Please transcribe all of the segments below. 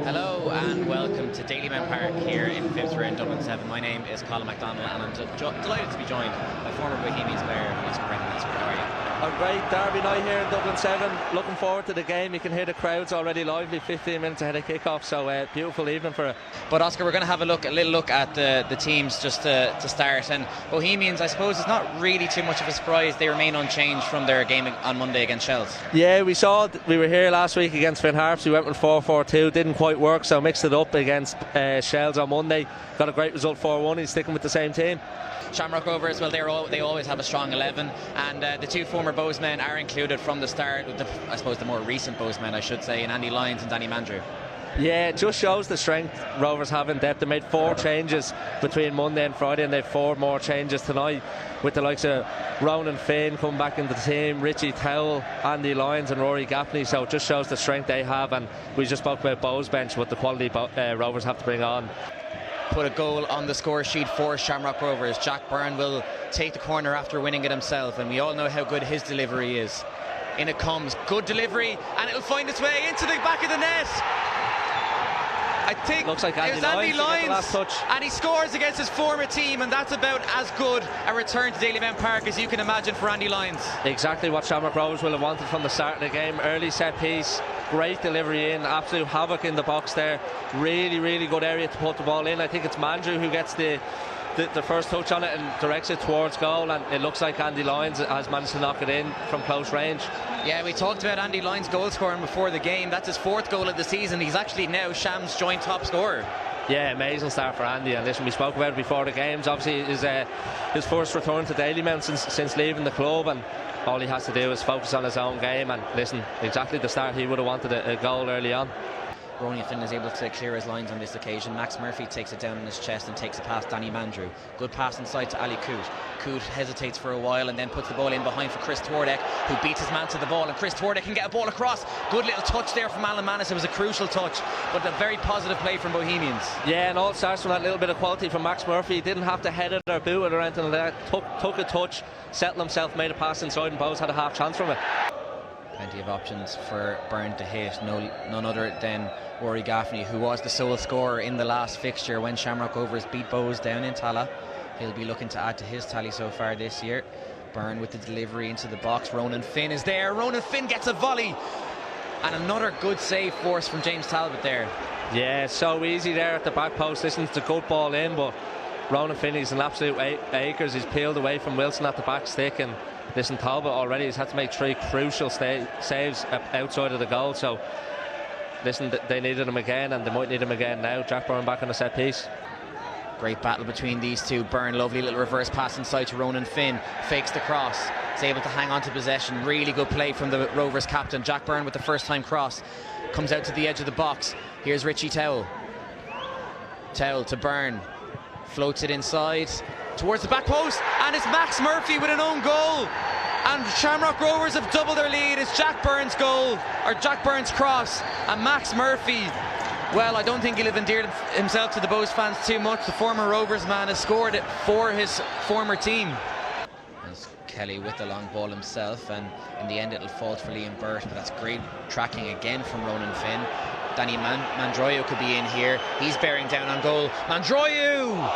Hello and welcome to Dalymount Park here in Fitzroy in Dublin 7. My name is Colin MacDonald and I'm delighted to be joined by former Bohemians player Oscar Brennan. How are you? I'm great. Derby night here in Dublin 7. Looking forward to the game. You can hear the crowds already lively 15 minutes ahead of kick-off, so beautiful evening for it. But Oscar, we're going to have a little look at the teams just to start. And Bohemians, I suppose it's not really too much of a surprise. They remain unchanged from their game on Monday against Shells. Yeah, we were here last week against Finn Harps. We went with 4-4-2. Didn't quite work, so mixed it up against Shells on Monday. Got a great result 4-1. He's sticking with the same team. Shamrock Rovers, well, they always have a strong 11, and the two former Bowsmen are included from the start, with I suppose the more recent Bowsmen, I should say, in Andy Lyons and Danny Mandrew. Yeah, it just shows the strength Rovers have in depth. They made 4 changes between Monday and Friday, and they've 4 more changes tonight, with the likes of Ronan Finn coming back into the team, Richie Towell, Andy Lyons and Rory Gaffney. So it just shows the strength they have, and we just spoke about Bow's bench, what the quality Rovers have to bring on. Put a goal on the score sheet for Shamrock Rovers. Jack Byrne will take the corner after winning it himself, and we all know how good his delivery is. In it comes, good delivery, and it'll find its way into the back of the net. I think looks like Andy Lyons last touch, and he scores against his former team, and that's about as good a return to Dalymount Park as you can imagine for Andy Lyons. Exactly what Shamrock Rovers will have wanted from the start of the game. Early set piece, great delivery in, absolute havoc in the box there. Really good area to put the ball in. I think it's Mandrew who gets the first touch on it and directs it towards goal, and it looks like Andy Lyons has managed to knock it in from close range. Yeah, we talked about Andy Lyons' goal scoring before the game. That's his 4th goal of the season. He's actually now Sham's joint top scorer. Yeah, amazing start for Andy, and listen, we spoke about it before the games. Obviously his first return to Dalymount since leaving the club, and all he has to do is focus on his own game, and listen, exactly the start he would have wanted, a goal early on. Ronan Finn is able to clear his lines on this occasion. Max Murphy takes it down in his chest and takes it past Danny Mandrew. Good pass inside to Ali Coote. Coote hesitates for a while and then puts the ball in behind for Chris Twardek, who beats his man to the ball, and Chris Twardek can get a ball across. Good little touch there from Alan Manis. It was a crucial touch, but a very positive play from Bohemians. Yeah, and all starts from that little bit of quality from Max Murphy. He didn't have to head it or boot it or anything like that. Took a touch, settled himself, made a pass inside, and Bowes had a half chance from it. Plenty of options for Byrne to hit. None other than Rory Gaffney, who was the sole scorer in the last fixture when Shamrock Rovers beat Bowes down in Tala. He'll be looking to add to his tally so far this year. Byrne with the delivery into the box. Ronan Finn is there. Ronan Finn gets a volley. And another good save force from James Talbot there. Yeah, so easy there at the back post. Listen, it's a good ball in, but Ronan Finn is an absolute acres. He's peeled away from Wilson at the back stick, and listen, Talbot already has had to make 3 crucial saves outside of the goal. So listen, they needed him again, and they might need him again now. Jack Byrne back on a set piece. Great battle between these two. Byrne, lovely little reverse pass inside to Ronan Finn, fakes the cross, is able to hang on to possession. Really good play from the Rovers captain. Jack Byrne with the first time cross, comes out to the edge of the box. Here's Richie Towell. Towell to Byrne, floats it inside towards the back post, and it's Max Murphy with an own goal, and Shamrock Rovers have doubled their lead. It's Jack Byrne's goal, or Jack Byrne's cross, and Max Murphy, well, I don't think he'll have endeared himself to the Bowes fans too much. The former Rovers man has scored it for his former team. There's Kelly with the long ball himself, and in the end it'll fall for Liam Burt, but that's great tracking again from Ronan Finn. Danny Mandroyu could be in here. He's bearing down on goal. Mandroyu!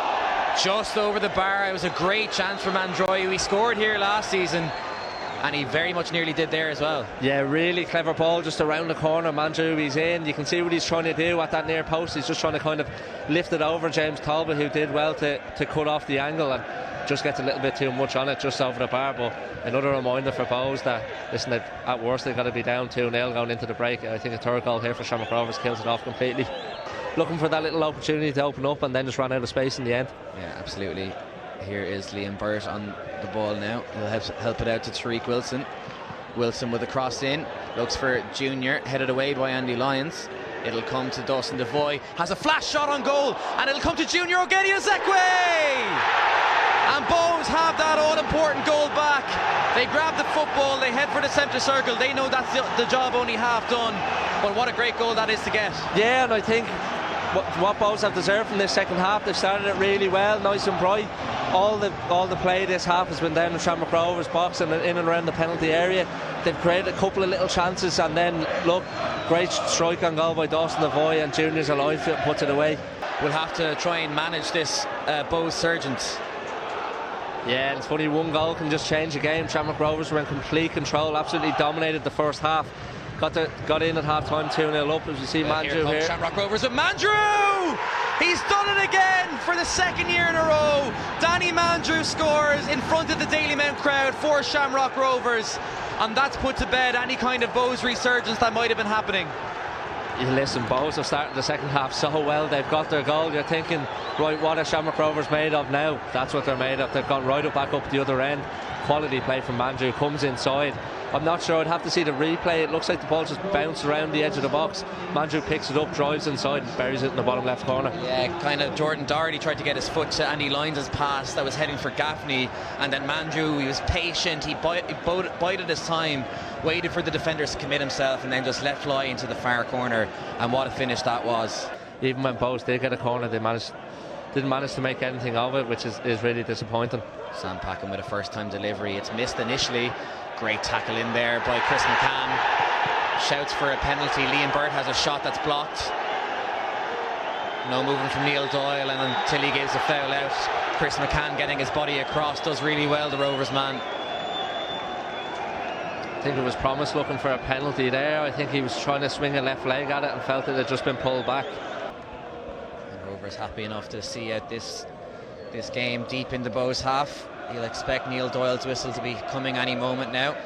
Just over the bar. It was a great chance for Mandroyu. He scored here last season, and he very much nearly did there as well. Yeah, really clever ball just around the corner. Mandrew, he's in. You can see what he's trying to do at that near post. He's just trying to kind of lift it over James Talbot, who did well to cut off the angle, and just gets a little bit too much on it just over the bar. But another reminder for Bowes that, listen, at worst they've got to be down 2-0 going into the break. I think a 3rd goal here for Shamrock Rovers kills it off completely. Looking for that little opportunity to open up, and then just ran out of space in the end. Yeah, absolutely. Here is Liam Burt on the ball now. He'll help it out to Tariq Wilson. Wilson with a cross in, looks for Junior, headed away by Andy Lyons. It'll come to Dawson Devoy, has a flash shot on goal, and it'll come to Junior Ogedi-Ezekwe! And Bowes have that all-important goal back. They grab the football, they head for the centre circle. They know that's the job only half done, but what a great goal that is to get. Yeah, and I think what Bowes have deserved from this second half. They've started it really well, nice and bright. All the play this half has been down in Shamrock Rovers box and in and around the penalty area. they've created a couple of little chances, and then look, great strike on goal by Dawson Devoy, and Junior's alive and puts it away. We'll have to try and manage this Bows Surgeons. Yeah, it's funny, one goal can just change the game. Shamrock Rovers were in complete control, absolutely dominated the first half. Got in at half time, 2-0 up, as you see Mandrew here. Shamrock Rovers with Mandrew! He's done it again for the second year in a row. Danny Mandrew scores in front of the Dalymount crowd for Shamrock Rovers, and that's put to bed any kind of Bows resurgence that might have been happening. Listen, Bows have started the second half so well. They've got their goal. You're thinking, right, what are Shamrock Rovers made of now? That's what they're made of. They've gone right back up the other end. Quality play from Mandrew, comes inside. I'm not sure, I'd have to see the replay. It looks like the ball just bounced around the edge of the box. Mandrew picks it up, drives inside, and buries it in the bottom left corner. Yeah, kind of Jordan Doherty tried to get his foot to Andy Lyons' pass that was heading for Gaffney, and then Mandrew, he was patient, he bided his time, waited for the defenders to commit himself, and then just let fly into the far corner, and what a finish that was. Even when Bows did get a corner, they didn't manage to make anything of it, which is really disappointing. Sam Packham with a first time delivery. It's missed initially. Great tackle in there by Chris McCann. Shouts for a penalty. Liam Burt has a shot that's blocked. No movement from Neil Doyle, and until he gives a foul out, Chris McCann getting his body across does really well, the Rovers man. I think it was Promise looking for a penalty there. I think he was trying to swing a left leg at it and felt it had just been pulled back. And Rovers happy enough to see out this game deep in the Bows half. You'll expect Neil Doyle's whistle to be coming any moment now.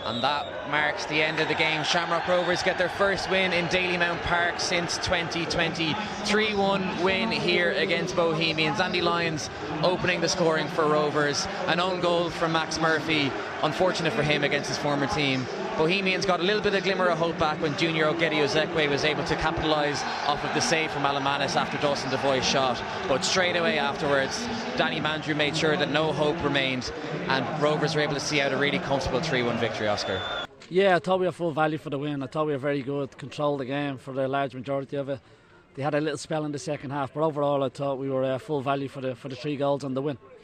And that marks the end of the game. Shamrock Rovers get their first win in Dalymount Park since 2020. 3-1 win here against Bohemians. Andy Lyons opening the scoring for Rovers. An own goal from Max Murphy. Unfortunate for him against his former team. Bohemians got a little bit of glimmer of hope back when Junior Ogedi-Ozekwe was able to capitalise off of the save from Alamanis after Dawson Devoy's shot. But straight away afterwards, Danny Mandrew made sure that no hope remained, and Rovers were able to see out a really comfortable 3-1 victory, Oscar. Yeah, I thought we had full value for the win. I thought we were very good, controlled the game for the large majority of it. They had a little spell in the second half, but overall I thought we were full value for the 3 goals and the win.